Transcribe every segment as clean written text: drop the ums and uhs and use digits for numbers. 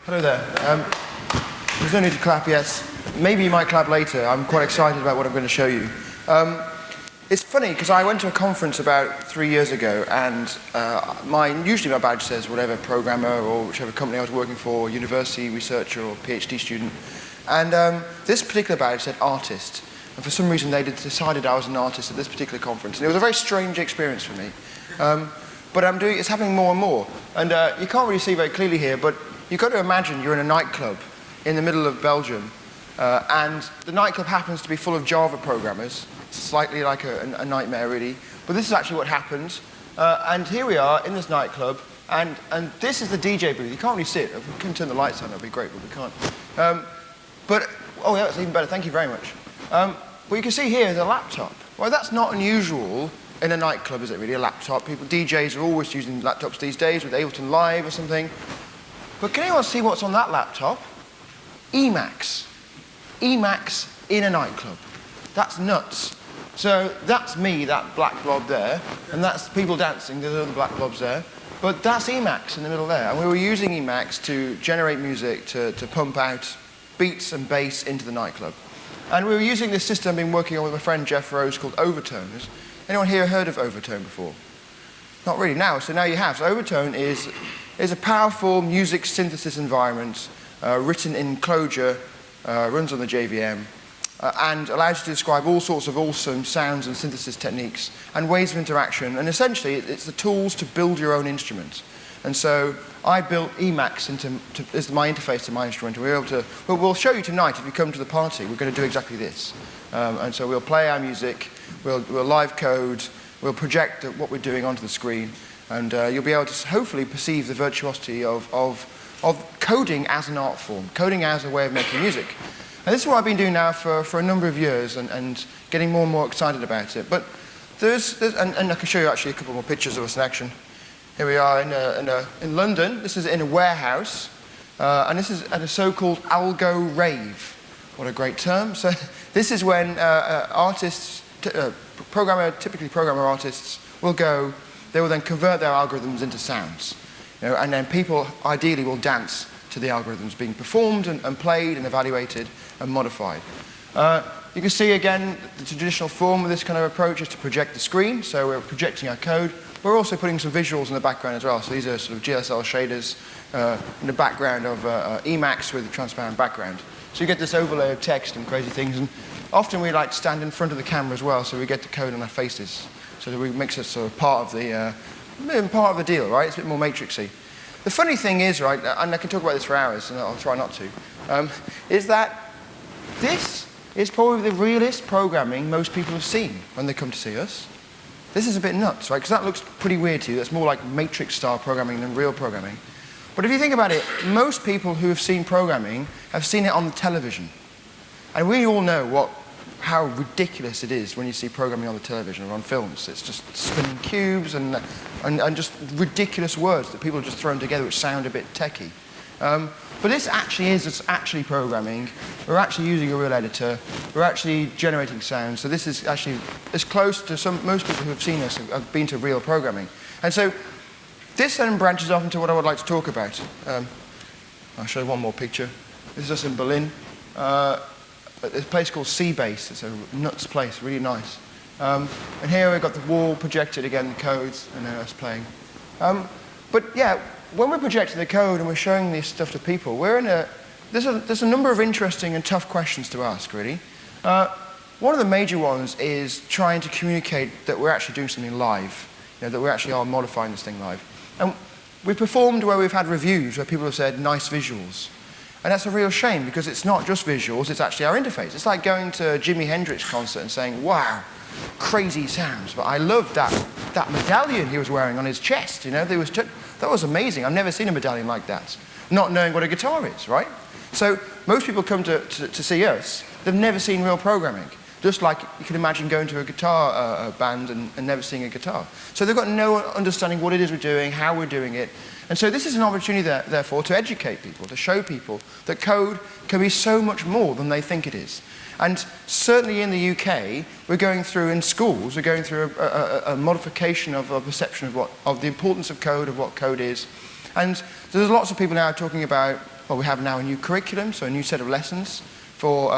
Hello there. There's no need to clap yet. Maybe you might clap later. I'm quite excited about what I'm going to show you. It's funny, because I went to a conference about 3 years ago, and usually my badge says whatever programmer or whichever company I was working for, university researcher or PhD student. And this particular badge said artist. And for some reason they decided I was an artist at this particular conference. And it was a very strange experience for me. But it's happening more and more. And you can't really see very clearly here, but you've got to imagine you're in a nightclub in the middle of Belgium. And the nightclub happens to be full of Java programmers. It's slightly like a nightmare, really. But this is actually what happens. And here we are in this nightclub. And this is the DJ booth. You can't really see it. If we can turn the lights on, that would be great, but we can't. Oh, yeah, that's even better. Thank you very much. What you can see here is a laptop. Well, that's not unusual in a nightclub, is it really, a laptop? DJs are always using laptops these days with Ableton Live or something. But can anyone see what's on that laptop? Emacs. Emacs in a nightclub. That's nuts. So that's me, that black blob there, and that's people dancing, there's other black blobs there. But that's Emacs in the middle there. And we were using Emacs to generate music, to pump out beats and bass into the nightclub. And we were using this system I've been working on with my friend Jeff Rose called Overtone. Has anyone here heard of Overtone before? Not really now, so now you have. So Overtone is a powerful music synthesis environment written in Clojure, runs on the JVM, and allows you to describe all sorts of awesome sounds and synthesis techniques and ways of interaction. And essentially, it's the tools to build your own instrument. And so I built Emacs as my interface to my instrument. And we'll show you tonight, if you come to the party, we're going to do exactly this. And so we'll play our music, we'll live code, we'll project what we're doing onto the screen, and you'll be able to hopefully perceive the virtuosity of coding as an art form, coding as a way of making music. And this is what I've been doing now for a number of years, and getting more and more excited about it. But and I can show you actually a couple more pictures of us in action. Here we are in London. This is in a warehouse, and this is at a so-called algo rave. What a great term. So this is when artists, typically programmer artists, they will then convert their algorithms into sounds. And then people ideally will dance to the algorithms being performed and played and evaluated and modified. You can see again the traditional form of this kind of approach is to project the screen. So we're projecting our code. We're also putting some visuals in the background as well. So these are sort of GSL shaders in the background of Emacs with a transparent background. So you get this overlay of text and crazy things. And often we like to stand in front of the camera as well, so we get the code on our faces. So that we makes us sort of part of the deal, right? It's a bit more matrixy. The funny thing is, right, and I can talk about this for hours, and I'll try not to, is that this is probably the realest programming most people have seen when they come to see us. This is a bit nuts, right? Because that looks pretty weird to you. That's more like matrix-style programming than real programming. But if you think about it, most people who have seen programming have seen it on the television. And we all know how ridiculous it is when you see programming on the television or on films. It's just spinning cubes and just ridiculous words that people have just thrown together which sound a bit techie. But this it's actually programming. We're actually using a real editor. We're actually generating sounds. So this is actually as close to most people who have seen us have been to real programming. And so this then branches off into what I would like to talk about. I'll show you one more picture. This is us in Berlin. There's a place called Seabase. It's a nuts place, really nice. And here we've got the wall projected again, the codes, and then us playing. But yeah, when we're projecting the code and we're showing this stuff to people, there's a number of interesting and tough questions to ask, really. One of the major ones is trying to communicate that we're actually doing something live, that we actually are modifying this thing live. And we've performed where we've had reviews where people have said, nice visuals. And that's a real shame, because it's not just visuals, it's actually our interface. It's like going to a Jimi Hendrix concert and saying, wow, crazy sounds, but I loved that medallion he was wearing on his chest, that was amazing. I've never seen a medallion like that, not knowing what a guitar is, right? So most people come to see us, they've never seen real programming. Just like you can imagine going to a guitar band and never seeing a guitar. So they've got no understanding what it is we're doing, how we're doing it. And so this is an opportunity, therefore, to educate people, to show people that code can be so much more than they think it is. And certainly in the UK, we're going through, in schools, we're going through a modification of a perception of the importance of code, of what code is. And there's lots of people now talking about, well, we have now a new curriculum, so a new set of lessons for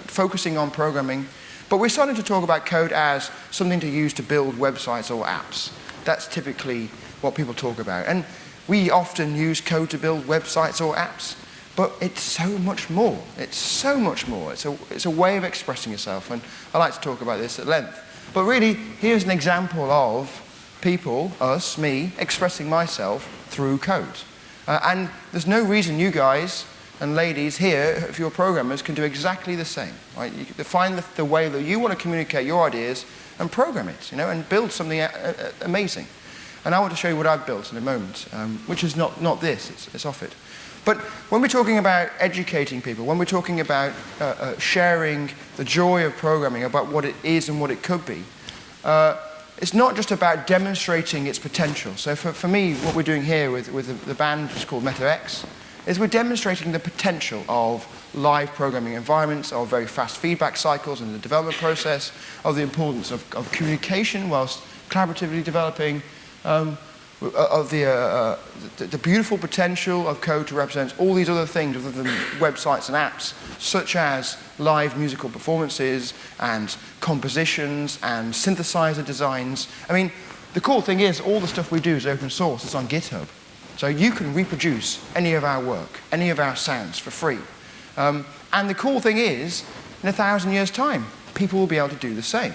focusing on programming. But we're starting to talk about code as something to use to build websites or apps. That's typically what people talk about. And we often use code to build websites or apps, but it's so much more. It's so much more. It's a way of expressing yourself, and I like to talk about this at length. But really, here's an example of people, us, me, expressing myself through code. And there's no reason you guys and ladies here, if you're programmers, can do exactly the same. Right? You can find the way that you want to communicate your ideas and program it, and build something amazing. And I want to show you what I've built in a moment, which is not this, it's off it. But when we're talking about educating people, when we're talking about sharing the joy of programming, about what it is and what it could be, it's not just about demonstrating its potential. So for me, what we're doing here with the band, which is called MetaX, is we're demonstrating the potential of live programming environments, of very fast feedback cycles in the development process, of the importance of communication whilst collaboratively developing, of the beautiful potential of code to represent all these other things other than websites and apps, such as live musical performances and compositions and synthesizer designs. I mean, the cool thing is all the stuff we do is open source. It's on GitHub. So you can reproduce any of our work, any of our sounds for free. And the cool thing is, in 1,000 years' time, people will be able to do the same.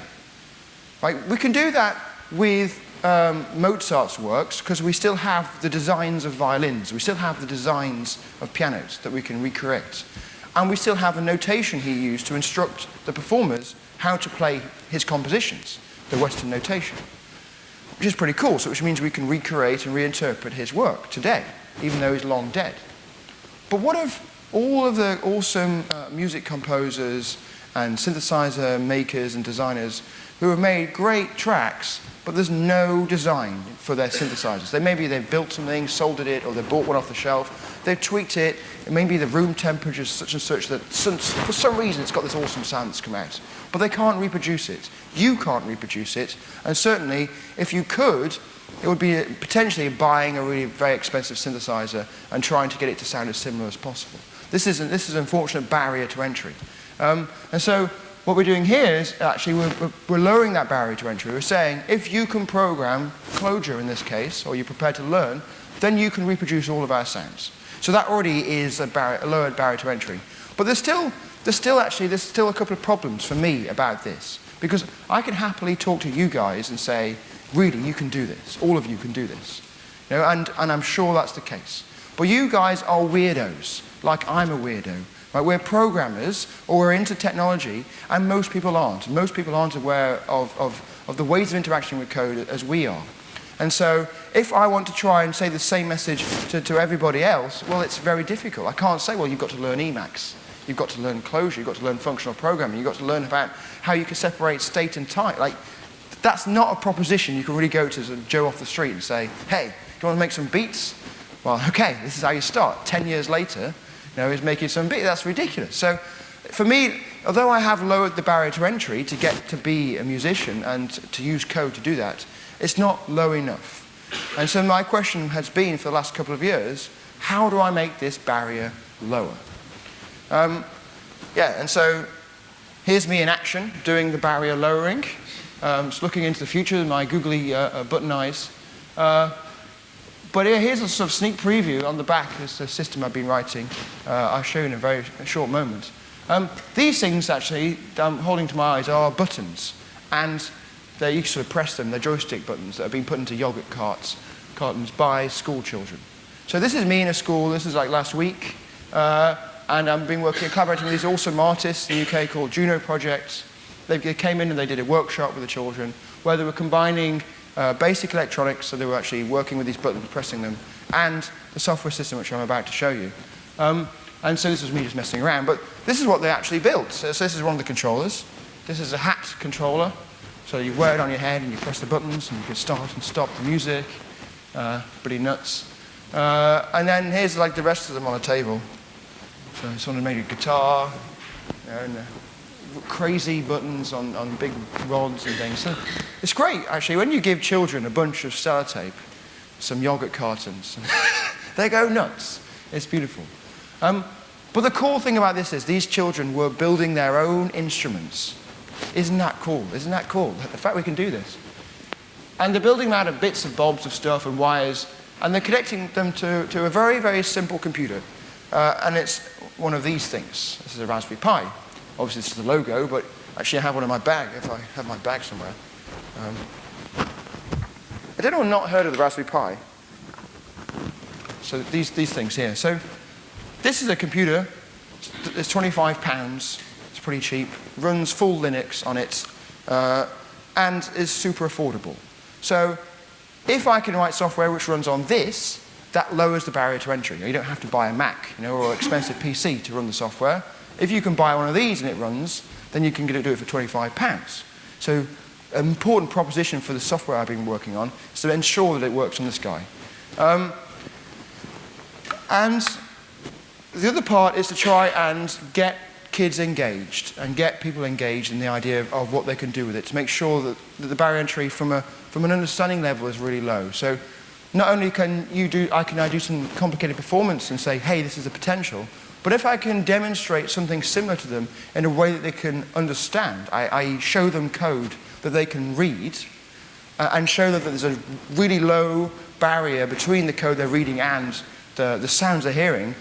Right? We can do that with Mozart's works because we still have the designs of violins, we still have the designs of pianos that we can recreate. And we still have the notation he used to instruct the performers how to play his compositions, the Western notation. Which is pretty cool, which means we can recreate and reinterpret his work today, even though he's long dead. But what of all of the awesome music composers and synthesizer makers and designers who have made great tracks, but there's no design for their synthesizers? Maybe they've built something, soldered it, or they bought one off the shelf, they've tweaked it, and maybe the room temperature is such and such that for some reason it's got this awesome sound that's come out. But they can't reproduce it. You can't reproduce it, and certainly, if you could, it would be potentially buying a really very expensive synthesizer and trying to get it to sound as similar as possible. This is an unfortunate barrier to entry. And so what we're doing here is actually we're lowering that barrier to entry. We're saying if you can program Clojure in this case, or you're prepared to learn, then you can reproduce all of our sounds. So that already is a lowered barrier to entry. But there's still a couple of problems for me about this. Because I can happily talk to you guys and say, really, you can do this. All of you can do this. And I'm sure that's the case. But you guys are weirdos, like I'm a weirdo. Right? We're programmers, or we're into technology, and most people aren't. Most people aren't aware of the ways of interaction with code as we are. And so if I want to try and say the same message to everybody else, well, it's very difficult. I can't say, well, you've got to learn Emacs. You've got to learn Clojure, you've got to learn functional programming, you've got to learn about how you can separate state and type. Like, that's not a proposition you can really go to Joe off the street and say, hey, do you want to make some beats? Well, okay, this is how you start. 10 years later, he's making some beats. That's ridiculous. So for me, although I have lowered the barrier to entry to get to be a musician and to use code to do that, it's not low enough. And so my question has been for the last couple of years, how do I make this barrier lower? And so here's me in action, doing the barrier lowering. Just looking into the future with my googly button eyes. But here's a sort of sneak preview on the back. It's a system I've been writing. I'll show you in a short moment. These things, actually, I'm holding to my eyes, are buttons. And you sort of press them. They're joystick buttons that have been put into yogurt cartons by school children. So this is me in a school. This is like last week. And I've been collaborating with these awesome artists in the UK called Juno Project. They came in and they did a workshop with the children where they were combining basic electronics, so they were actually working with these buttons, pressing them, and the software system, which I'm about to show you. And so this was me just messing around, but this is what they actually built. So this is one of the controllers. This is a hat controller. So you wear it on your head and you press the buttons and you can start and stop the music. Pretty nuts. And then here's like the rest of them on a table. So someone made a guitar, and crazy buttons on big rods and things. So it's great, actually. When you give children a bunch of sellotape, some yogurt cartons, they go nuts. It's beautiful. But the cool thing about this is these children were building their own instruments. Isn't that cool? Isn't that cool? The fact we can do this. And they're building them out of bits and bobs of stuff and wires, and they're connecting them to a very, very simple computer. And it's one of these things. This is a Raspberry Pi. Obviously, this is the logo, but actually I have one in my bag, if I have my bag somewhere. Has anyone not heard of the Raspberry Pi? So these things here. So this is a computer. It's £25. It's pretty cheap. Runs full Linux on it, and is super affordable. So if I can write software which runs on this, that lowers the barrier to entry. You don't have to buy a Mac, or an expensive PC to run the software. If you can buy one of these and it runs, then you can do it for £25. So an important proposition for the software I've been working on is to ensure that it works on this guy. And the other part is to try and get kids engaged and get people engaged in the idea of what they can do with it, to make sure that the barrier to entry from an understanding level is really low. So not only can I do some complicated performance and say, hey, this is the potential, but if I can demonstrate something similar to them in a way that they can understand, I show them code that they can read, and show them that there's a really low barrier between the code they're reading and the sounds they're hearing,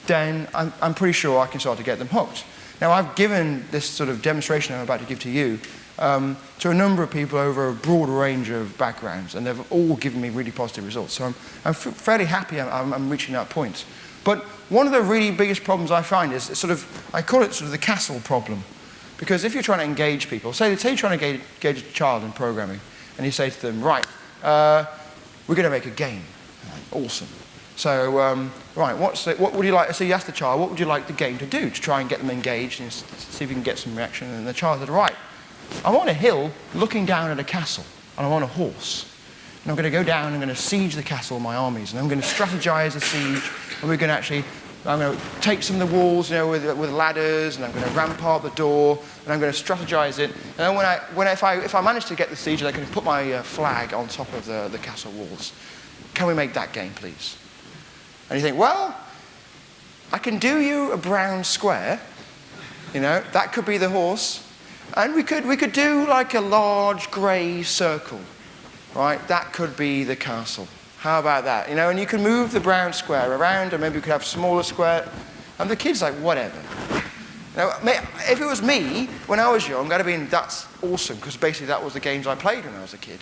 then I'm pretty sure I can start to get them hooked. Now, I've given this sort of demonstration I'm about to give to you to a number of people over a broad range of backgrounds, and they've all given me really positive results. So I'm fairly happy I'm reaching that point. But one of the really biggest problems I find is I call it sort of the castle problem. Because if you're trying to engage people, say you're trying to engage a child in programming, and you say to them, right, we're going to make a game. Awesome. So, right, what would you like? So you ask the child, what would you like the game to do to try and get them engaged and see if you can get some reaction? And the child said, right, I'm on a hill looking down at a castle, and I'm on a horse. And I'm going to go down and I'm going to siege the castle with my armies, and I'm going to strategize the siege, and we're going to I'm going to take some of the walls, with ladders, and I'm going to rampart the door, and I'm going to strategize it. And then if I manage to get the siege, I can put my flag on top of the castle walls. Can we make that game, please? And you think, well, I can do you a brown square, that could be the horse, and we could do like a large grey circle, right? That could be the castle. How about that? And you can move the brown square around, or maybe you could have a smaller square, and the kid's like, whatever. Now, if it was me when I was young, I'd have been, that's awesome, because basically that was the games I played when I was a kid.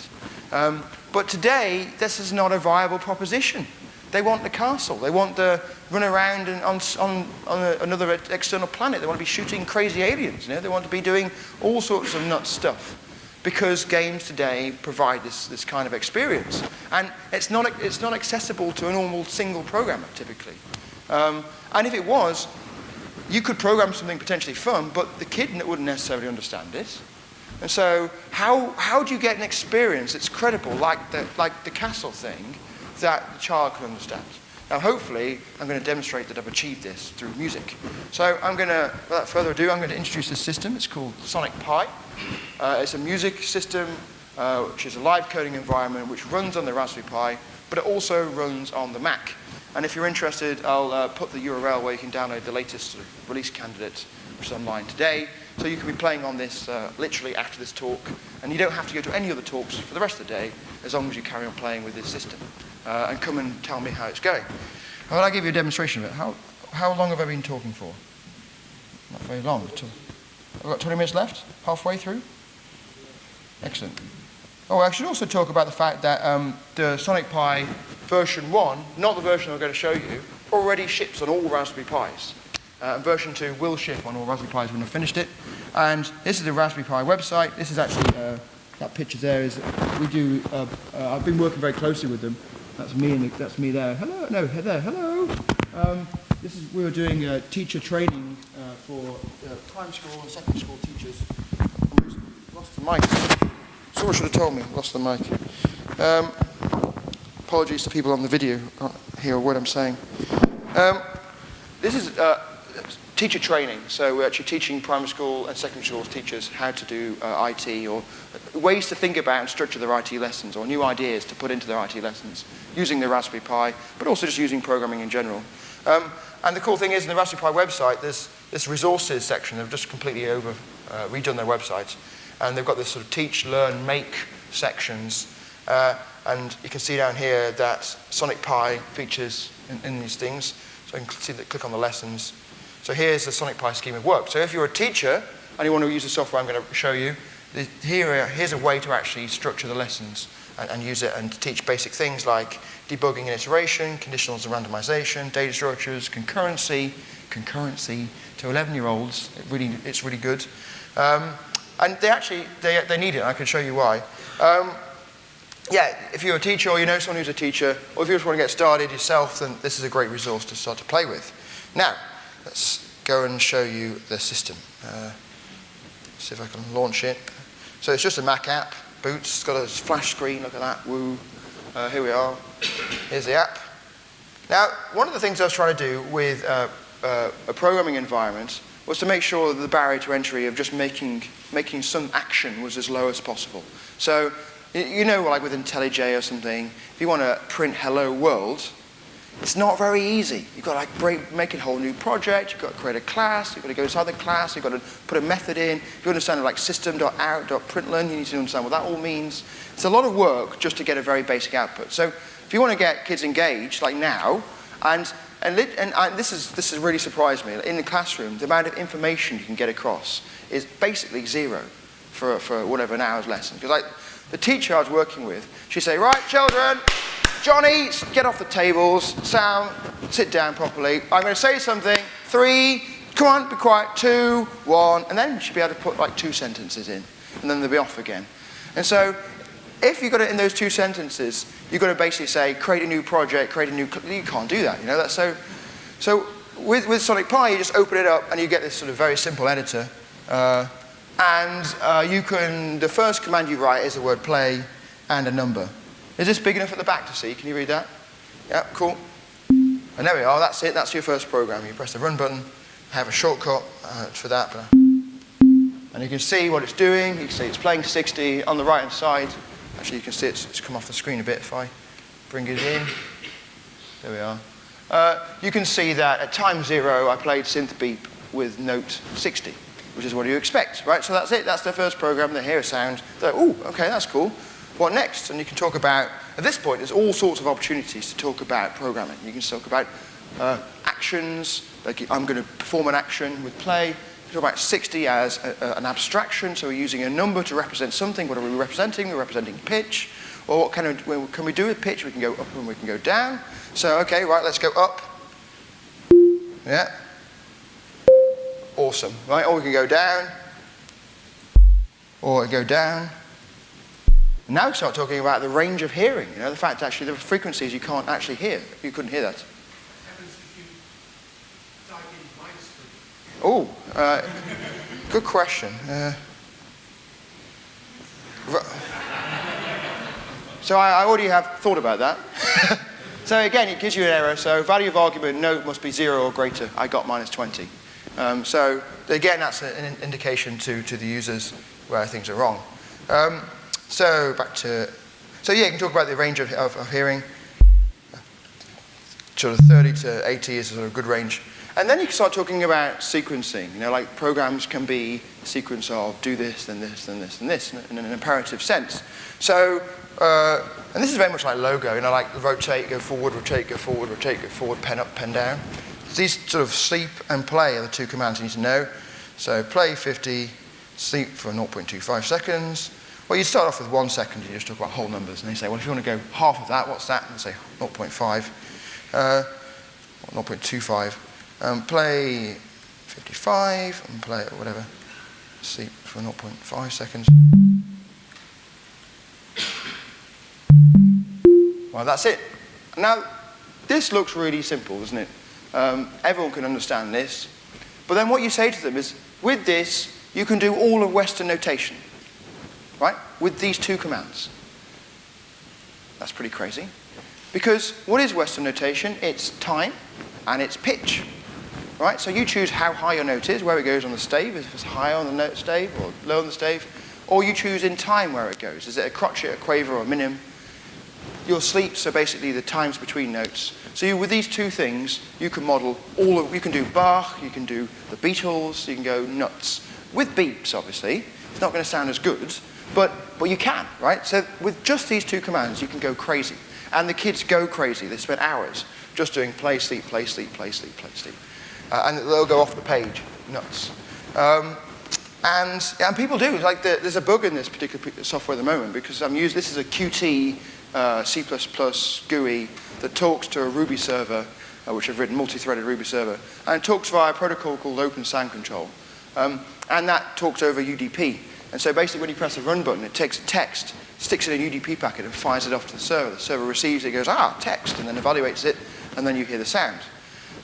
But today, this is not a viable proposition. They want the castle. They want to run around on another external planet. They want to be shooting crazy aliens. They want to be doing all sorts of nuts stuff, because games today provide this kind of experience, and it's not accessible to a normal single programmer typically. And if it was, you could program something potentially fun, but the kid wouldn't necessarily understand it. And so, how do you get an experience that's credible, like the castle thing, that the child can understand? Now, hopefully, I'm going to demonstrate that I've achieved this through music. So without further ado, I'm going to introduce this system. It's called Sonic Pi. It's a music system, which is a live coding environment, which runs on the Raspberry Pi, but it also runs on the Mac. And if you're interested, I'll put the URL where you can download the latest release candidate, which is online today. So you can be playing on this literally after this talk, and you don't have to go to any other talks for the rest of the day, as long as you carry on playing with this system. And come and tell me how it's going. Well, I'll give you a demonstration of it. How long have I been talking for? Not very long. I've got 20 minutes left? Halfway through? Excellent. Oh, I should also talk about the fact that the Sonic Pi version 1, not the version I'm going to show you, already ships on all Raspberry Pis. Version 2 will ship on all Raspberry Pis when I've finished it. And this is the Raspberry Pi website. This is actually, that picture there is, I've been working very closely with them. That's me that's me there. Hello, no, there, hello. We were doing teacher training for primary school and secondary school teachers. And we Lost the mic. Someone should have told me. Lost the mic. Apologies to people on the video who can't hear a word I'm saying. This is teacher training. So we're actually teaching primary school and secondary school teachers how to do IT, or ways to think about and structure their IT lessons, or new ideas to put into their IT lessons using the Raspberry Pi, but also just using programming in general. And the cool thing is, in the Raspberry Pi website, there's this resources section. They've just completely redone their website. And they've got this sort of teach, learn, make sections. And you can see down here that Sonic Pi features in these things. So you can see that, click on the lessons. So here's the Sonic Pi scheme of work. So if you're a teacher and you want to use the software I'm going to show you, here's a way to actually structure the lessons and use it and teach basic things like debugging and iteration, conditionals and randomization, data structures, concurrency to 11-year-olds. It's really good. And they need it. I can show you why. Yeah, if you're a teacher or you know someone who's a teacher, or if you just want to get started yourself, then this is a great resource to start to play with. Now, let's go and show you the system. See if I can launch it. So it's just a Mac app. Boots, it's got a flash screen, look at that, woo. Here we are, here's the app. Now, one of the things I was trying to do with a programming environment was to make sure that the barrier to entry of just making some action was as low as possible. So, you know, like with IntelliJ or something, if you want to print hello world, it's not very easy. You've got to like make a whole new project, you've got to create a class, you've got to go inside the class, you've got to put a method in. If you understand like system.out.println, you need to understand what that all means. It's a lot of work just to get a very basic output. So if you want to get kids engaged, like now, and this has really surprised me. In the classroom, the amount of information you can get across is basically zero for whatever an hour's lesson. Because like the teacher I was working with, she'd say, right, children, Johnny, get off the tables. Sam, sit down properly. I'm going to say something. 3, come on, be quiet. 2, 1, and then she'd be able to put like 2 sentences in, and then they'll be off again. And so, if you've got it in those 2 sentences, you've got to basically say, create a new project, create a new. You can't do that, you know. That's so. So with Sonic Pi, you just open it up and you get this sort of very simple editor, and you can. The first command you write is the word play and a number. Is this big enough at the back to see? Can you read that? Yeah, cool. And there we are, that's it, that's your first program. You press the run button, I have a shortcut for that. And you can see what it's doing. You can see it's playing 60 on the right hand side. Actually, you can see it's come off the screen a bit if I bring it in. There we are. You can see that at time 0, I played synth beep with note 60, which is what you expect, right? So that's it, that's the first program. They hear a sound, they're like, ooh, okay, that's cool. What next? And you can talk about, at this point, there's all sorts of opportunities to talk about programming. You can talk about actions, like I'm going to perform an action with play. You can talk about 60 as an abstraction, so we're using a number to represent something. What are we representing? We're representing pitch. Or what can we do with pitch? We can go up and we can go down. So, okay, right, let's go up. Yeah. Awesome, right? Or we can go down. Or go down. Now we start talking about the range of hearing, you know, the fact actually there are frequencies you can't actually hear. You couldn't hear that. What happens if you type in -3? Oh, good question. So I already have thought about that. So again, it gives you an error. So value of argument, no, must be 0 or greater. I got -20. So again, that's an indication to the users where things are wrong. So yeah, you can talk about the range of hearing. Sort of 30 to 80 is a sort of good range. And then you can start talking about sequencing. You know, like programs can be a sequence of do this, then this, then this, and this, in an imperative sense. So, and this is very much like Logo, you know, like rotate, go forward, rotate, go forward, pen up, pen down. These sort of sleep and play are the 2 commands you need to know. So play 50, sleep for 0.25 seconds. Well, you start off with 1 second, you just talk about whole numbers, and they say, well, if you want to go half of that, what's that? And they say 0.5, 0.25. Play 55, and play whatever, sleep for 0.5 seconds. Well, that's it. Now, this looks really simple, doesn't it? Everyone can understand this. But then what you say to them is, with this, you can do all of Western notation. right? With these two commands. That's pretty crazy. Because what is Western notation? It's time and it's pitch, right? So you choose how high your note is, where it goes on the stave, if it's high on the note stave or low on the stave, or you choose in time where it goes. Is it a crotchet, a quaver, or a minim? Your sleeps are basically the times between notes. So with these two things, you can model you can do Bach, you can do the Beatles, you can go nuts. With beeps, obviously. It's not going to sound as good, but you can, right? So with just these two commands, you can go crazy. And the kids go crazy. They spend hours just doing play, sleep, play, sleep, play, sleep, play, sleep. And they'll go off the page, nuts. And people do. Like there's a bug in this particular software at the moment because this is a Qt C++ GUI that talks to a Ruby server, which I've written, multi-threaded Ruby server. And it talks via a protocol called Open Sound Control. And that talks over UDP. And so basically when you press the run button, it takes a text, sticks it in a UDP packet and fires it off to the server. The server receives it, goes, text, and then evaluates it, and then you hear the sound.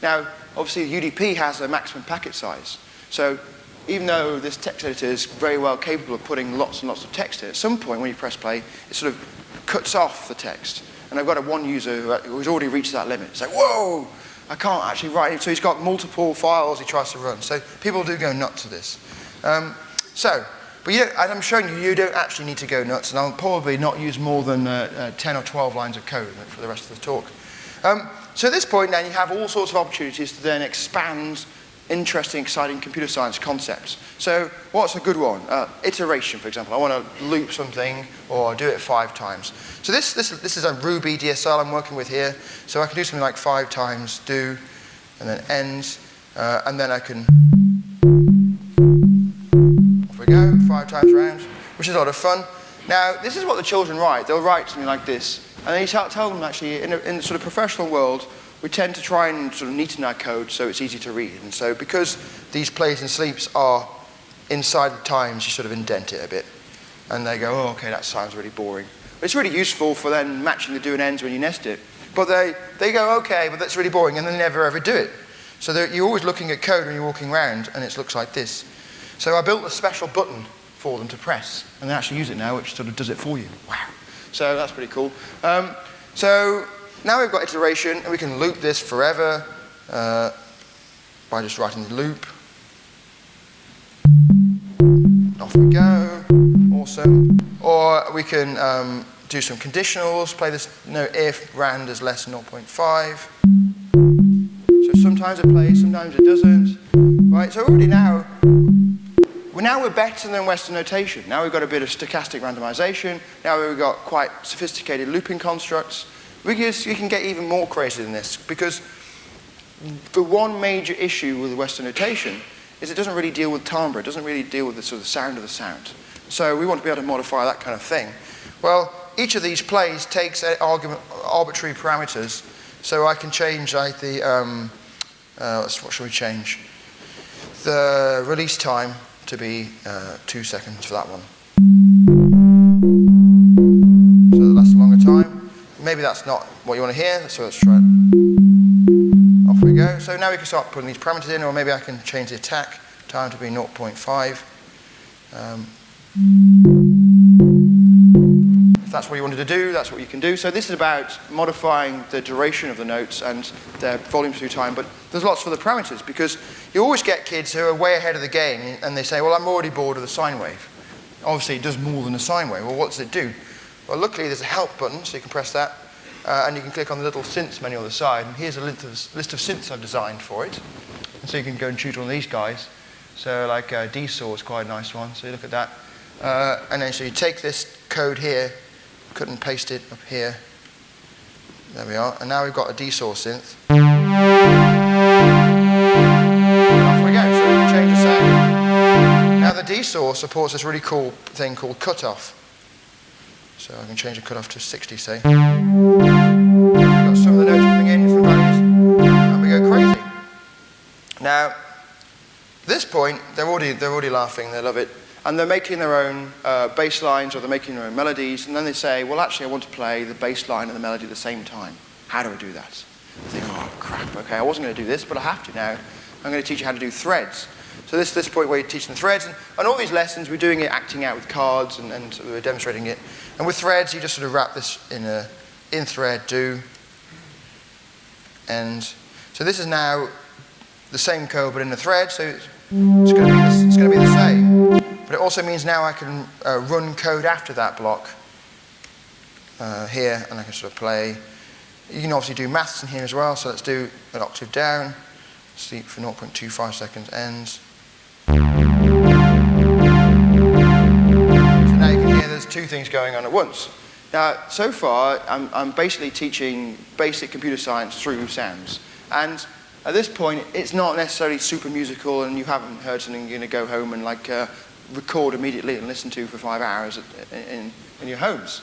Now, obviously UDP has a maximum packet size. So even though this text editor is very well capable of putting lots and lots of text in, at some point when you press play, it sort of cuts off the text. And I've got one user who's already reached that limit. It's like, whoa, I can't actually write it. So he's got multiple files he tries to run. So people do go nuts to this. But as I'm showing you, you don't actually need to go nuts, and I'll probably not use more than 10 or 12 lines of code for the rest of the talk. So at this point now, you have all sorts of opportunities to then expand interesting, exciting computer science concepts. So what's a good one? Iteration, for example. I want to loop something or do it 5 times. So this is a Ruby DSL I'm working with here. So I can do something like 5 times do, and then ends, and then I can, off we go, 5 times round, which is a lot of fun. Now, this is what the children write. They'll write something like this. And then you tell them, actually, in the sort of professional world, we tend to try and sort of neaten our code so it's easy to read. And so because these plays and sleeps are inside the times, you sort of indent it a bit. And they go, oh, okay, that sounds really boring. But it's really useful for then matching the do and ends when you nest it. But they go, okay, but that's really boring, and then they never ever do it. So you're always looking at code when you're walking around, and it looks like this. So I built a special button for them to press, and they actually use it now, which sort of does it for you. Wow. So that's pretty cool. So now we've got iteration, and we can loop this forever by just writing the loop. Off we go. Awesome. Or we can do some conditionals, play this note if rand is less than 0.5. So sometimes it plays, sometimes it doesn't. Right, so already now we're better than Western notation. Now we've got a bit of stochastic randomization. Now we've got quite sophisticated looping constructs. We can get even more crazy than this, because the one major issue with Western notation is it doesn't really deal with timbre. It doesn't really deal with the sort of sound of the sound. So we want to be able to modify that kind of thing. Well, each of these plays takes arbitrary parameters. So I can change like the, what should we change? The release time to be 2 seconds for that one. So that lasts a longer time. Maybe that's not what you want to hear, so let's try it. Off we go. So now we can start putting these parameters in, or maybe I can change the attack time to be 0.5. If that's what you wanted to do, that's what you can do. So this is about modifying the duration of the notes and their volumes through time, but there's lots for the parameters, because you always get kids who are way ahead of the game, and they say, well, I'm already bored of the sine wave. Obviously, it does more than a sine wave. Well, what does it do? Well, luckily, there's a help button, so you can press that, and you can click on the little synths menu on the side, and here's a list of synths I've designed for it. And so you can go and choose one of these guys. So like D-Saw is quite a nice one, so you look at that. And then so you take this code here, cut and paste it up here. There we are. And now we've got a D-Saw synth. And off we go, so we can change the sound. Now the D-Saw supports this really cool thing called cutoff. So I can change the cutoff to 60, say. We've got some of the notes coming in, different values, and we go crazy. Now, at this point, they're already laughing, they love it. And they're making their own bass lines, or they're making their own melodies, and then they say, well, actually, I want to play the bass line and the melody at the same time. How do I do that? I think, oh, crap, okay, I wasn't going to do this, but I have to now. I'm going to teach you how to do threads. So this point where you're teaching the threads, and all these lessons, we're doing it acting out with cards, and we're demonstrating it. And with threads, you just sort of wrap this in a in-thread do. And so this is now the same code, but in a thread, so it's going to be the same. But it also means now I can run code after that block here, and I can sort of play. You can obviously do maths in here as well, so let's do an octave down. Sleep for 0.25 seconds ends. So now you can hear there's two things going on at once. Now, so far, I'm basically teaching basic computer science through sounds. And at this point, it's not necessarily super musical, and you haven't heard something you're going to go home and record immediately and listen to for 5 hours in your homes.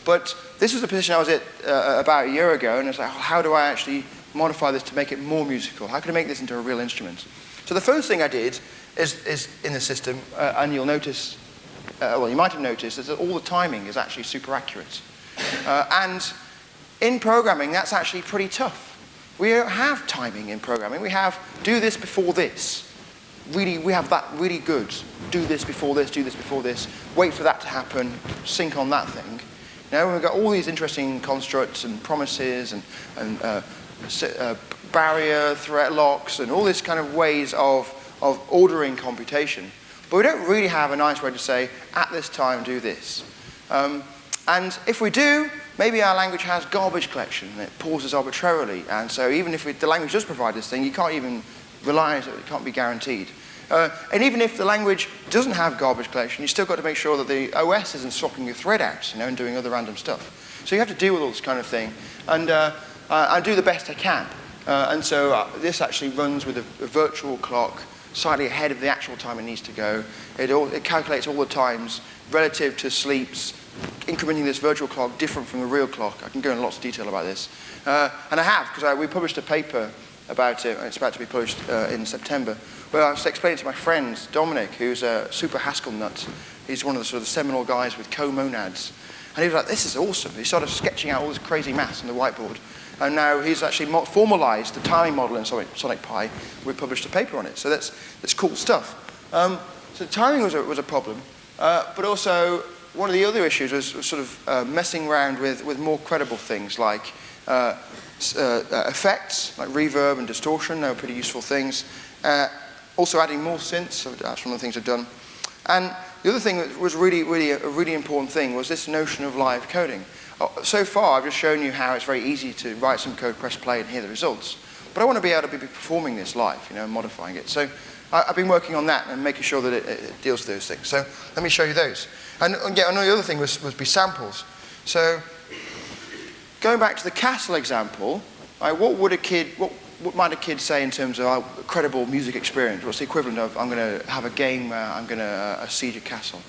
But this was the position I was at about a year ago, and it's like, how do I actually modify this to make it more musical? How can I make this into a real instrument? So the first thing I did is in the system, and you'll notice, well, you might have noticed, is that all the timing is actually super accurate. And in programming, that's actually pretty tough. We don't have timing in programming. We have do this before this. Really, we have that really good. Do this before this, do this before this. Wait for that to happen, sync on that thing. You know, we've got all these interesting constructs and promises and barrier, threat locks, and all this kind of ways of ordering computation. But we don't really have a nice way to say, at this time, do this. And if we do, maybe our language has garbage collection, and it pauses arbitrarily. And so even if the language does provide this thing, you can't even rely on it, it can't be guaranteed. And even if the language doesn't have garbage collection, you've still got to make sure that the OS isn't swapping your thread out, you know, and doing other random stuff. So you have to deal with all this kind of thing, and I do the best I can. And so this actually runs with a virtual clock slightly ahead of the actual time it needs to go. It calculates all the times relative to sleeps, incrementing this virtual clock different from the real clock. I can go into lots of detail about this. And I have, because we published a paper about it, and it's about to be published in September, where I was explaining to my friend, Dominic, who's a super Haskell nut. He's one of the sort of seminal guys with co-monads. And he was like, this is awesome. He started sketching out all this crazy maths on the whiteboard. And now he's actually formalized the timing model in Sonic Pi. We published a paper on it. So that's cool stuff. So timing was a problem. But also, one of the other issues was sort of messing around with more credible things like effects, like reverb and distortion. They were pretty useful things. Also adding more synths, so that's one of the things I've done. And the other thing that was really a really important thing was this notion of live coding. So far, I've just shown you how it's very easy to write some code, press play, and hear the results. But I want to be able to be performing this live, you know, and modifying it. So I've been working on that and making sure that it deals with those things. So let me show you those. And yeah, another other thing was be samples. So going back to the castle example, what might a kid say in terms of a credible music experience? What's the equivalent of, I'm going to have a game where I'm going to siege a castle?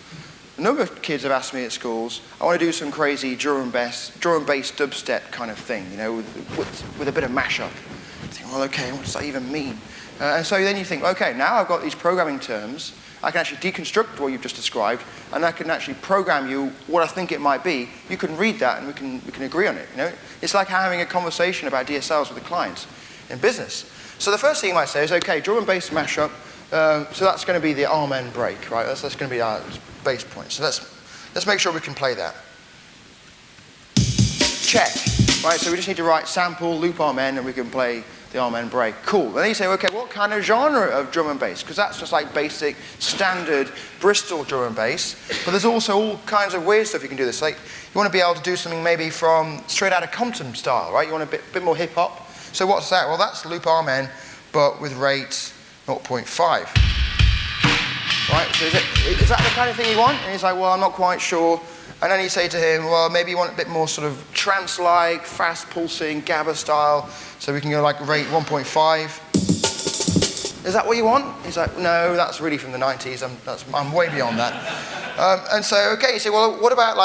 A number of kids have asked me at schools, I want to do some crazy drum-based dubstep kind of thing, you know, with a bit of mashup. I think, well, okay, what does that even mean? And so then you think, okay, now I've got these programming terms, I can actually deconstruct what you've just described, and I can actually program you what I think it might be. You can read that, and we can agree on it. You know, it's like having a conversation about DSLs with a client in business. So the first thing you might say is, okay, drum and bass mashup. So that's going to be the amen break, right? That's going to be our base point. So let's make sure we can play that. Check, right? So we just need to write sample, loop amen, and we can play the amen break. Cool. Then you say, okay, what kind of genre of drum and bass? Because that's just like basic, standard Bristol drum and bass. But there's also all kinds of weird stuff you can do this. Like, you want to be able to do something maybe from straight out of Compton style, right? You want a bit more hip hop. So what's that? Well, that's loop amen, but with rate 0.5. Right? So is that the kind of thing you want? And he's like, well, I'm not quite sure. And then you say to him, well, maybe you want a bit more sort of trance-like, fast-pulsing, GABA style, so we can go like rate 1.5. Is that what you want? He's like, no, that's really from the 90s. I'm way beyond that. And so, okay, you say, well, what about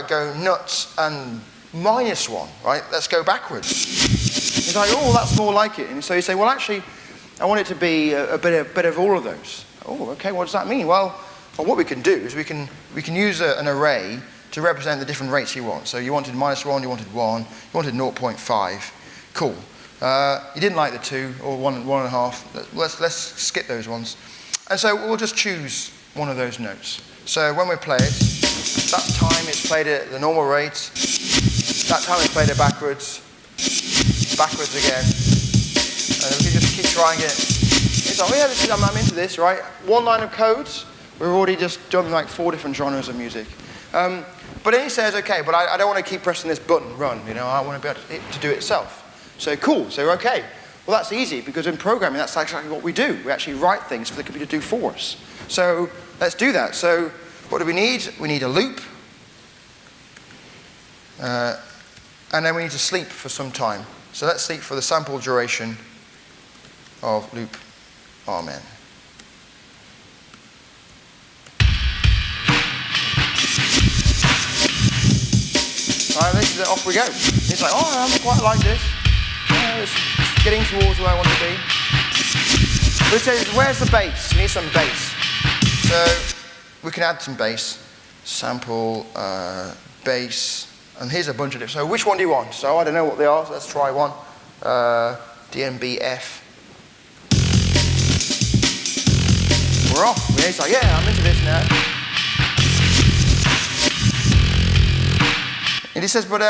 go nuts and -1, right? Let's go backwards. He's like, oh, that's more like it. And so you say, well, actually, I want it to be a bit of all of those. Oh, okay, what does that mean? Well, what we can do is we can use an array to represent the different rates you want. So you wanted -1, you wanted 1, you wanted 0.5. Cool. You didn't like the 2 or 1.5. Let's skip those ones. And so we'll just choose one of those notes. So when we play it, that time it's played at the normal rate. That time it's played it backwards again. And we can just keep trying it. It's like, oh yeah, I'm into this, right? One line of codes, we've already just done like 4 different genres of music. But then he says, okay, but I don't want to keep pressing this button, run, I want to be able to do it itself. So cool, so okay. Well, that's easy, because in programming, that's exactly what we do. We actually write things for the computer to do for us. So let's do that. So what do we need? We need a loop. And then we need to sleep for some time. So let's sleep for the sample duration of loop Amen. Alright, this is it, off we go. It's like, oh, I quite like this. It's getting towards where I want to be. But it says, where's the bass? We need some bass. So we can add some bass. Sample, bass. And here's a bunch of different. So which one do you want? So I don't know what they are, so let's try one. DMBF. We're off. It's like, yeah, I'm into this now. And he says, but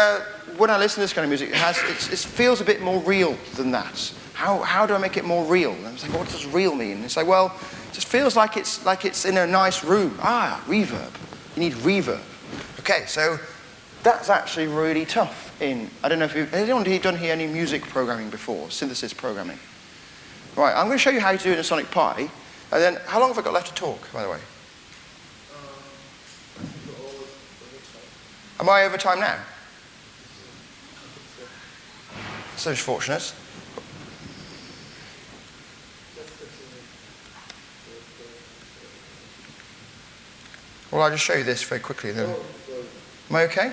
when I listen to this kind of music, it feels a bit more real than that. How do I make it more real? And I was like, what does real mean? And it's like, well, it just feels like it's in a nice room. Ah, reverb. You need reverb. Okay, so that's actually really tough. I don't know if has anyone done here any music programming before, synthesis programming? Right, I'm going to show you how to do it in Sonic Pi. And then, how long have I got left to talk, by the way? Am I over time now? So fortunate. Well, I'll just show you this very quickly then. Am I okay?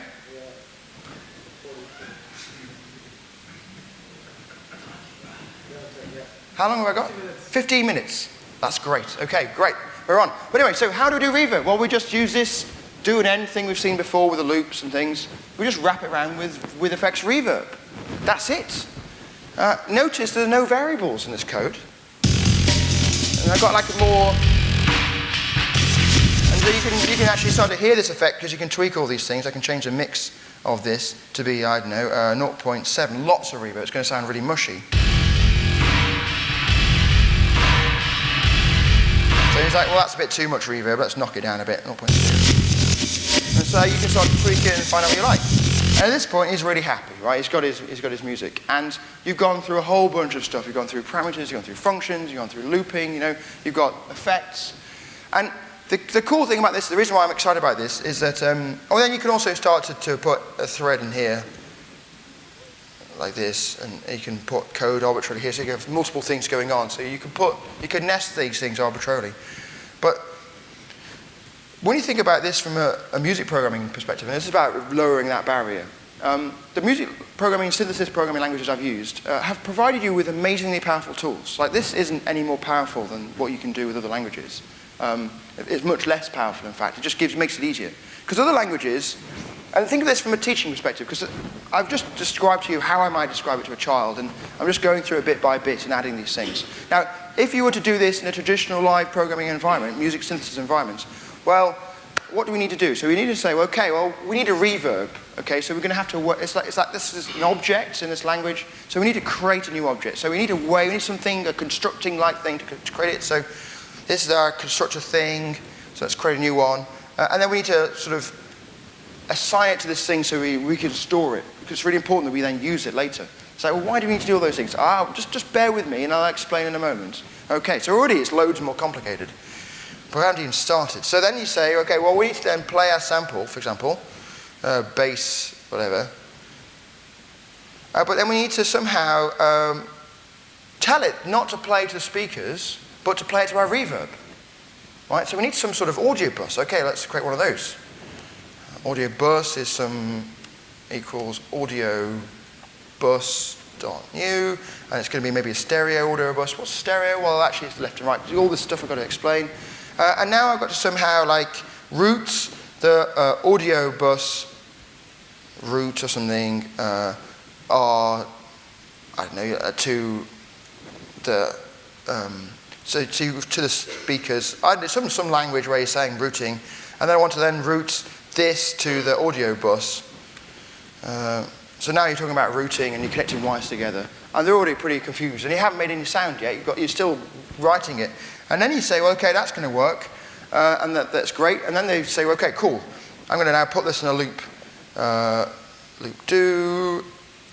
How long have I got? 15 minutes. That's great. Okay, great. We're on. But anyway, so how do we do reverb? Well, we just use this do and end thing we've seen before with the loops and things. We just wrap it around with effects reverb. That's it. Notice there are no variables in this code. And I've got like a more... And so you can actually start to hear this effect because you can tweak all these things. I can change the mix of this to be, I don't know, 0.7. Lots of reverb. It's going to sound really mushy. So he's like, well, that's a bit too much reverb. Let's knock it down a bit, 0.2. And so you can start to tweak it and find out what you like. And at this point, he's really happy, right? He's got his music. And you've gone through a whole bunch of stuff. You've gone through parameters, you've gone through functions, you've gone through looping, you've got effects. And the cool thing about this, the reason why I'm excited about this, is that, then you can also start to put a thread in here, like this, and you can put code arbitrarily here, so you have multiple things going on. So you can nest these things arbitrarily. But when you think about this from a music programming perspective, and this is about lowering that barrier, the music programming, synthesis programming languages I've used have provided you with amazingly powerful tools. Like this isn't any more powerful than what you can do with other languages. It's much less powerful, in fact. It just makes it easier. Because other languages, and think of this from a teaching perspective, because I've just described to you how I might describe it to a child, and I'm just going through it bit by bit and adding these things. Now, if you were to do this in a traditional live programming environment, music synthesis environment, well, what do we need to do? So we need to say, okay, well, we need a reverb. Okay, so we're going to have to work. It's like this is an object in this language. So we need to create a new object. So we need a way, we need something, a constructing-like thing to create it. So this is our constructor thing. So let's create a new one. And then we need to sort of assign it to this thing so we can store it. Because it's really important that we then use it later. So well, why do we need to do all those things? Just bear with me and I'll explain in a moment. Okay, so already it's loads more complicated. But we haven't even started. So then you say, okay, well, we need to then play our sample, for example, bass, whatever. But then we need to somehow tell it not to play to the speakers, but to play it to our reverb. Right? So we need some sort of audio bus. Okay, let's create one of those. Audio bus is equals audio bus dot new, and it's going to be maybe a stereo audio bus. What's stereo? Well, actually, it's left and right. All this stuff I've got to explain. And now I've got to somehow route the audio bus route or something. I I don't know, to the to the speakers. Some language where you're saying routing, and then I want to then route this to the audio bus. So now you're talking about routing and you're connecting wires together, and they're already pretty confused, and you haven't made any sound yet. You're still writing it, and then you say, well, okay, that's going to work, and that's great. And then they say, well, okay, cool. I'm going to now put this in a loop. Loop do,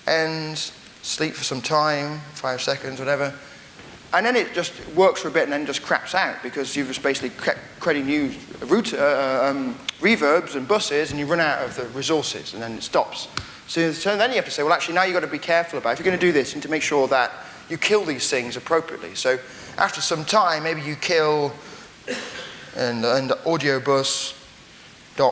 end, sleep for some time, 5 seconds, whatever. And then it just works for a bit and then just craps out because you've just basically created new reverbs and buses, and you run out of the resources, and then it stops. So then you have to say, well, actually, now you've got to be careful about, if you're going to do this, you need to make sure that you kill these things appropriately. So after some time, maybe you kill and audio bus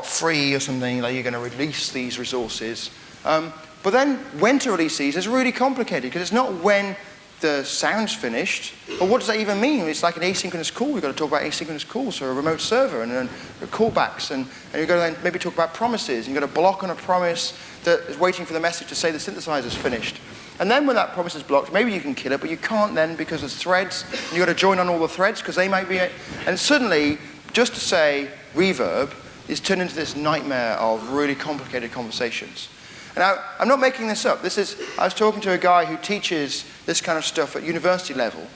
.free or something, like you're going to release these resources. But then when to release these is really complicated, because it's not when the sound's finished, or what does that even mean? It's like an asynchronous call. We've got to talk about asynchronous calls, so a remote server, and then callbacks, and you've got to then maybe talk about promises. You've got to block on a promise that is waiting for the message to say the synthesizer's finished. And then when that promise is blocked, maybe you can kill it, but you can't then because there's threads, and you've got to join on all the threads because they might be and suddenly, just to say reverb is turned into this nightmare of really complicated conversations. Now, I'm not making this up. I was talking to a guy who teaches this kind of stuff at university level,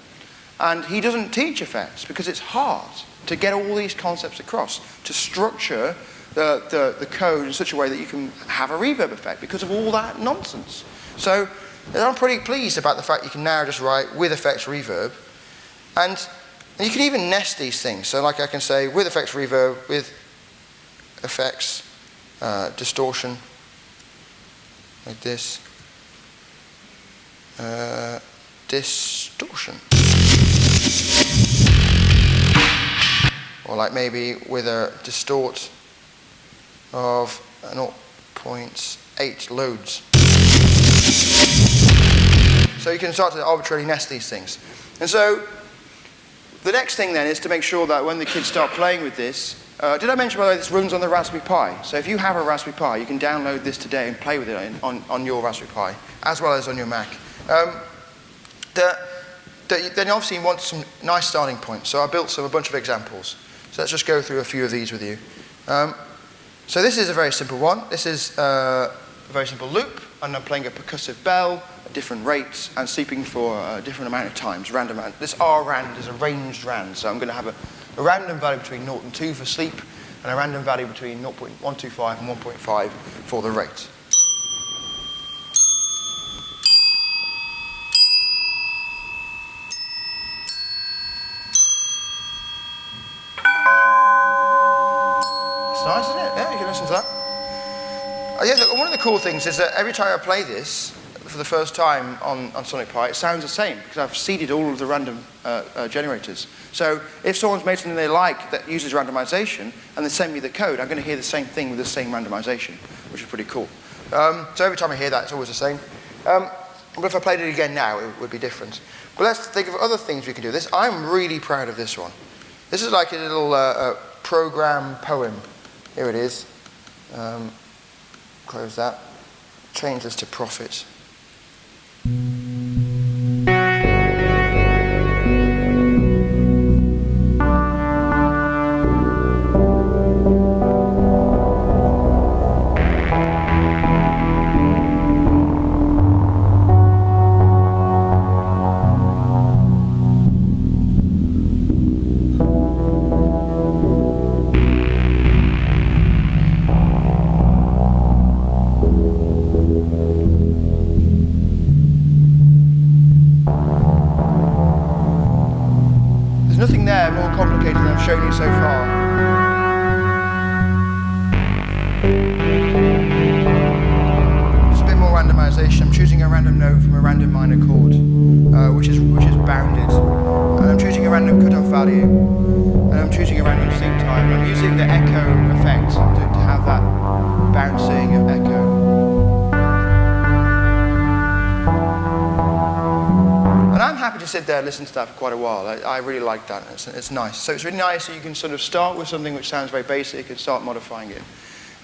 and he doesn't teach effects because it's hard to get all these concepts across, to structure the code in such a way that you can have a reverb effect because of all that nonsense. So I'm pretty pleased about the fact you can now just write with effects reverb, and you can even nest these things. So like I can say with effects reverb, with effects distortion, like this, distortion. Or like maybe with a distort of 0.8 loads. So you can start to arbitrarily nest these things. And so the next thing then is to make sure that when the kids start playing with this, did I mention, by the way, this runs on the Raspberry Pi? So if you have a Raspberry Pi, you can download this today and play with it on your Raspberry Pi, as well as on your Mac. Then obviously you want some nice starting points. So I built a bunch of examples. So let's just go through a few of these with you. So this is a very simple one. This is a very simple loop, and I'm playing a percussive bell at different rates and sleeping for a different amount of times, random amount. This rand is a ranged rand, so I'm going to have a random value between 0 and 2 for sleep, and a random value between 0.125 and 1.5 for the rate. It's nice, isn't it? Yeah, you can listen to that. One of the cool things is that every time I play this for the first time on Sonic Pi, it sounds the same because I've seeded all of the random generators. So if someone's made something they like that uses randomization and they send me the code, I'm going to hear the same thing with the same randomization, which is pretty cool. So every time I hear that, it's always the same. But if I played it again now, it would be different. But let's think of other things we can do. I'm really proud of this one. This is like a little program poem. Here it is. Close that. Change this to profit. Shown you so far. There's a bit more randomization. I'm choosing a random note from a random minor chord, which is bounded, and I'm choosing a random cutoff value, and I'm choosing a random sleep time. I'm using the echo effect to have that bouncing of echo. And I'm happy to sit there and listen to that for quite a while. I really like that. It's nice. So it's really nice that you can sort of start with something which sounds very basic and start modifying it.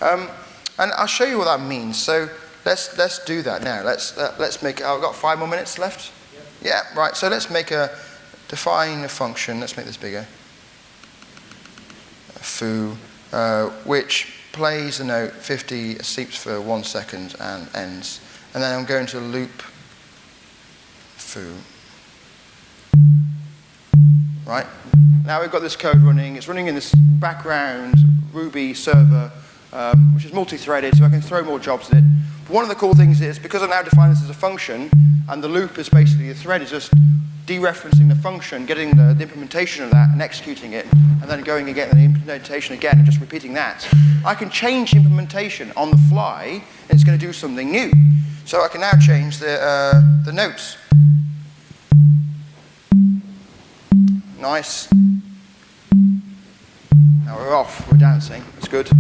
And I'll show you what that means. So let's do that now. Let's make. I've got 5 more minutes left. Yeah, right. So let's define a function. Let's make this bigger. Foo, which plays the note 50, sleeps for 1 second, and ends. And then I'm going to loop foo. Right? Now we've got this code running. It's running in this background Ruby server, which is multi-threaded, so I can throw more jobs in it. But one of the cool things is, because I now define this as a function, and the loop is basically the thread is just dereferencing the function, getting the implementation of that, and executing it, and then going and getting the implementation again, and just repeating that. I can change implementation on the fly, and it's going to do something new. So I can now change the notes. Nice. Now we're off, we're dancing, that's good.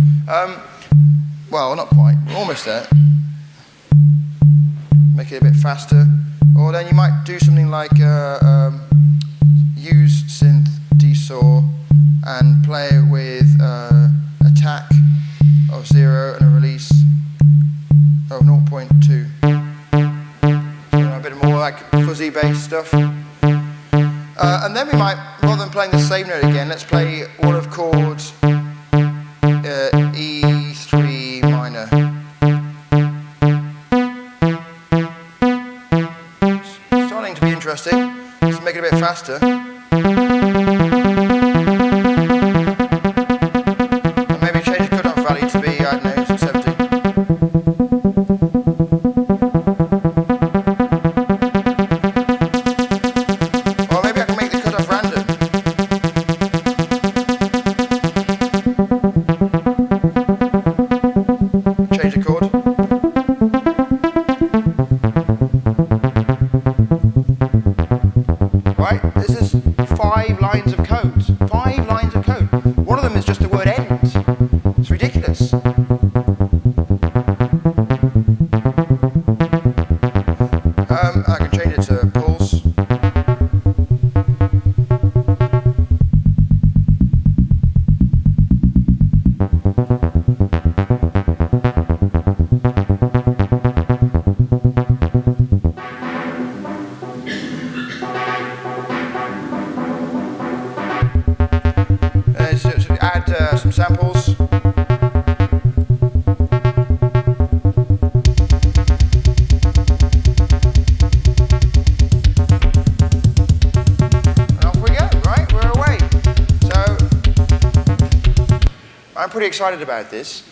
Well, not quite, we're almost there. Make it a bit faster. Or then you might do something like use synth dsaw and play it with attack of 0 and a release of 0.2. So a bit more like fuzzy bass stuff. And then we might, rather than playing the same note again, let's play one of chords E3 minor. Starting to be interesting. Let's make it a bit faster. And maybe change the cutoff value to be, I don't know, 70. Pretty excited about this.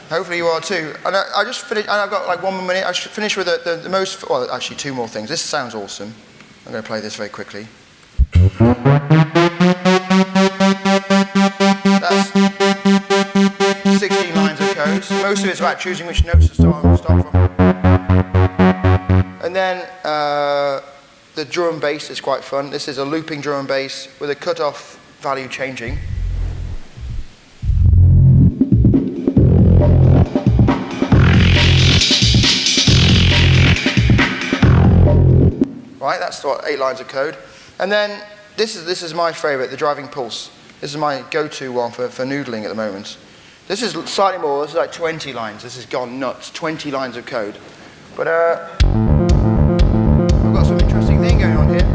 Hopefully you are too. And I just finished, and I've got like 1 more minute. I should finish with the most, well, actually 2 more things. This sounds awesome. I'm going to play this very quickly. That's 16 lines of code. Most of it's about choosing which notes to start from. And then the drum bass is quite fun. This is a looping drum and bass with a cutoff value changing. Right, that's what 8 lines of code. And then this is my favorite, the driving pulse. This is my go-to one for noodling at the moment. This is slightly more, this is like 20 lines. This has gone nuts, 20 lines of code. But I've got some interesting thing going on here.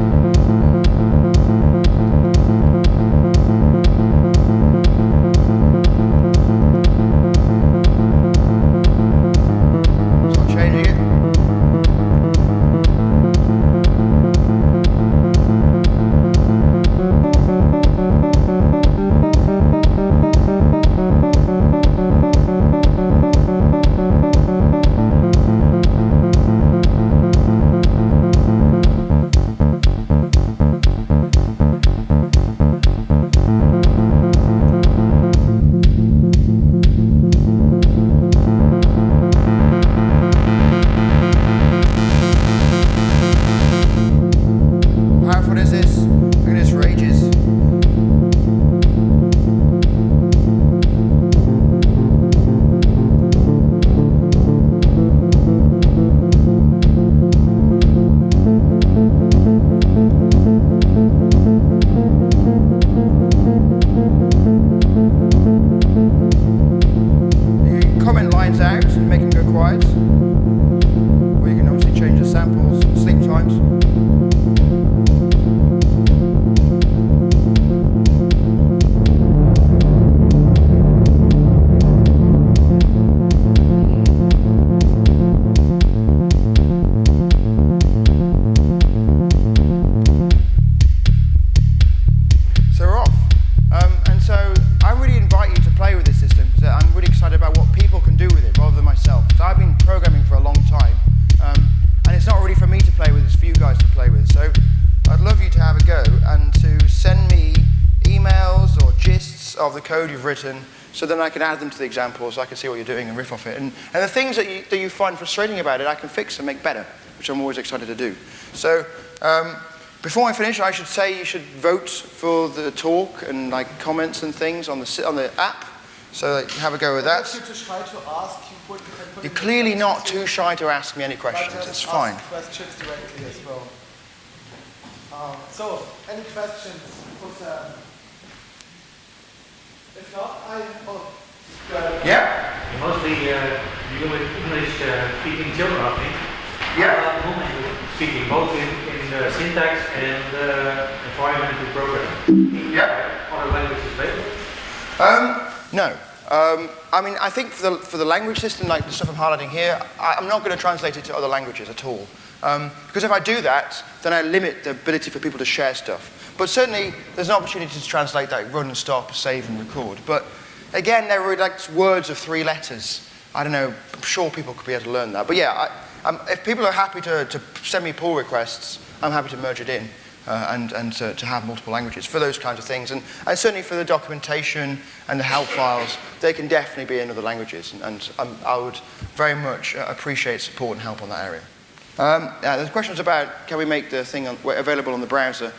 code you've written, so then I can add them to the examples, so I can see what you're doing and riff off it. And the things that you find frustrating about it, I can fix and make better, which I'm always excited to do. So before I finish, I should say you should vote for the talk and like comments and things on the app. So like, have a go with that. If you're too shy to ask, You're clearly not too shy to ask me any questions. It's fine. Questions directly as well. So, any questions? If not, Yeah. Mostly dealing with English speaking children, I think. Yeah. Speaking both in the syntax and environmental programming. Yeah. Other languages available? No. I mean, I think for the language system, like the stuff I'm highlighting here, I'm not going to translate it to other languages at all. Because if I do that, then I limit the ability for people to share stuff. But certainly, there's an opportunity to translate that, run and stop, save and record. But again, there were like words of 3 letters. I don't know, I'm sure people could be able to learn that. But yeah, if people are happy to send me pull requests, I'm happy to merge it in. And to have multiple languages for those kinds of things. And certainly for the documentation and the help files, they can definitely be in other languages. And I would very much appreciate support and help on that area. There's questions about can we make the thing available on the browser.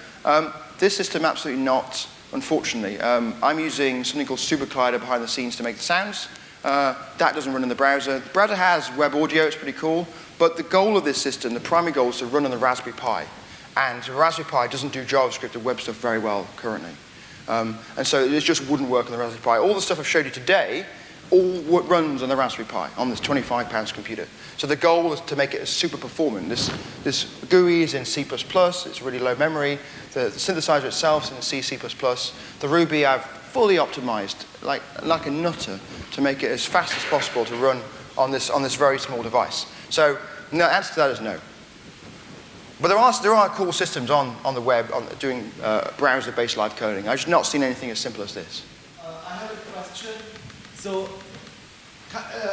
This system, absolutely not, unfortunately. I'm using something called SuperCollider behind the scenes to make the sounds. That doesn't run in the browser. The browser has web audio, it's pretty cool. But the goal of this system, the primary goal, is to run on the Raspberry Pi. And the Raspberry Pi doesn't do JavaScript or web stuff very well currently. And so it just wouldn't work on the Raspberry Pi. All the stuff I've showed you today, all runs on the Raspberry Pi, on this 25-pound computer. So the goal is to make it as super performant. This GUI is in C++, it's really low memory. The synthesizer itself is in C, C++. The Ruby I've fully optimized, like a nutter, to make it as fast as possible to run on this very small device. So the answer to that is no. But there are cool systems on the web doing browser-based live coding. I've just not seen anything as simple as this. I have a question. So,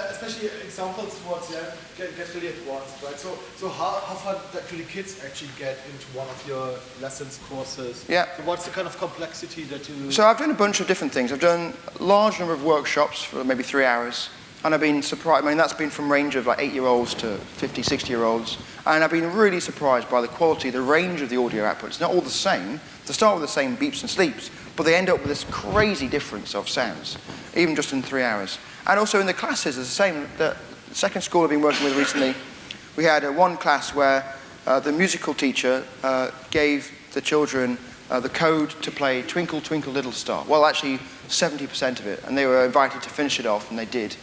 especially examples towards get really advanced, right? So how far do the kids actually get into one of your lessons, courses? Yeah. So what's the kind of complexity that you... So I've done a bunch of different things. I've done a large number of workshops for maybe 3 hours. And I've been surprised, I mean, that's been from range of like 8-year-olds to 50, 60-year-olds. And I've been really surprised by the quality, the range of the audio output. It's not all the same. They start with the same beeps and sleeps, but they end up with this crazy difference of sounds, even just in 3 hours. And also in the classes, it's the same. The second school I've been working with recently, we had one class where the musical teacher gave the children the code to play Twinkle, Twinkle, Little Star. Well, actually, 70% of it. And they were invited to finish it off, and they did.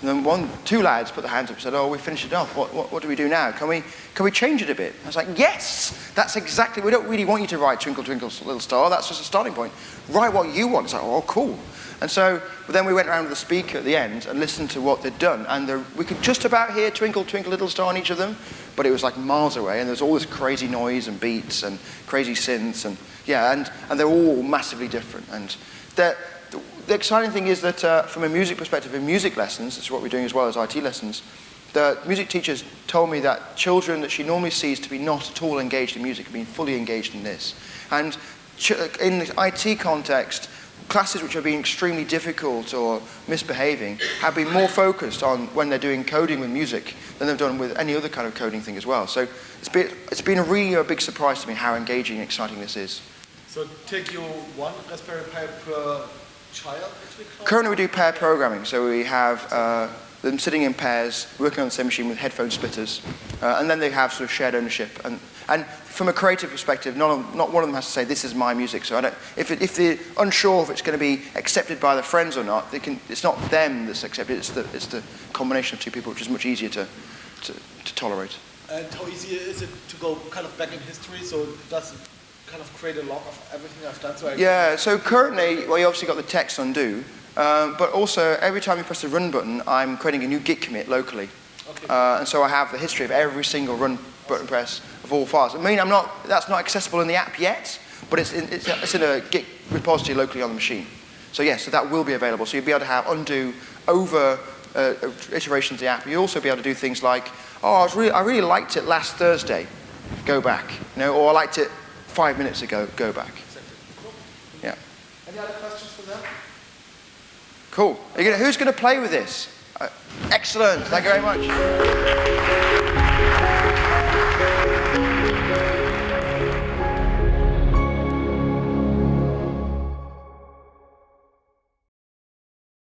And then 2 lads put their hands up and said, "Oh, we finished it off. What do we do now? Can we change it a bit?" I was like, "Yes, that's exactly. We don't really want you to write Twinkle Twinkle Little Star. That's just a starting point. Write what you want." It's like, "Oh, cool." And so then we went around with the speaker at the end and listened to what they'd done, and we could just about hear Twinkle Twinkle Little Star on each of them, but it was like miles away, and there's all this crazy noise and beats and crazy synths, and yeah, and they're all massively different. And the exciting thing is that from a music perspective, in music lessons, this is what we're doing as well as IT lessons, the music teachers told me that children that she normally sees to be not at all engaged in music have been fully engaged in this. And in the IT context, classes which have been extremely difficult or misbehaving have been more focused on when they're doing coding with music than they've done with any other kind of coding thing as well. So it's been a big surprise to me how engaging and exciting this is. So take you one Raspberry Pi per child? Currently we do pair programming, so we have them sitting in pairs, working on the same machine with headphone splitters, and then they have sort of shared ownership. And from a creative perspective, not one of them has to say, "This is my music." So if they're unsure if it's going to be accepted by their friends or not, it's not them that's accepted, it's the combination of 2 people, which is much easier to tolerate. And how easy is it to go kind of back in history, so it doesn't kind of create a log of everything I've done? So currently, well, you obviously got the text undo, but also every time you press the run button, I'm creating a new Git commit locally. Okay. And so I have the history of every single run button press of all files. I mean, that's not accessible in the app yet, but it's in a Git repository locally on the machine. So yes, so that will be available. So you'll be able to have undo over iterations of the app. You'll also be able to do things like, "Oh, I really liked it last Thursday, go back," or "I liked it 5 minutes ago, go back." Exactly. Cool. Yeah. Any other questions for them? Cool. Who's going to play with this? Excellent. Thank you very much.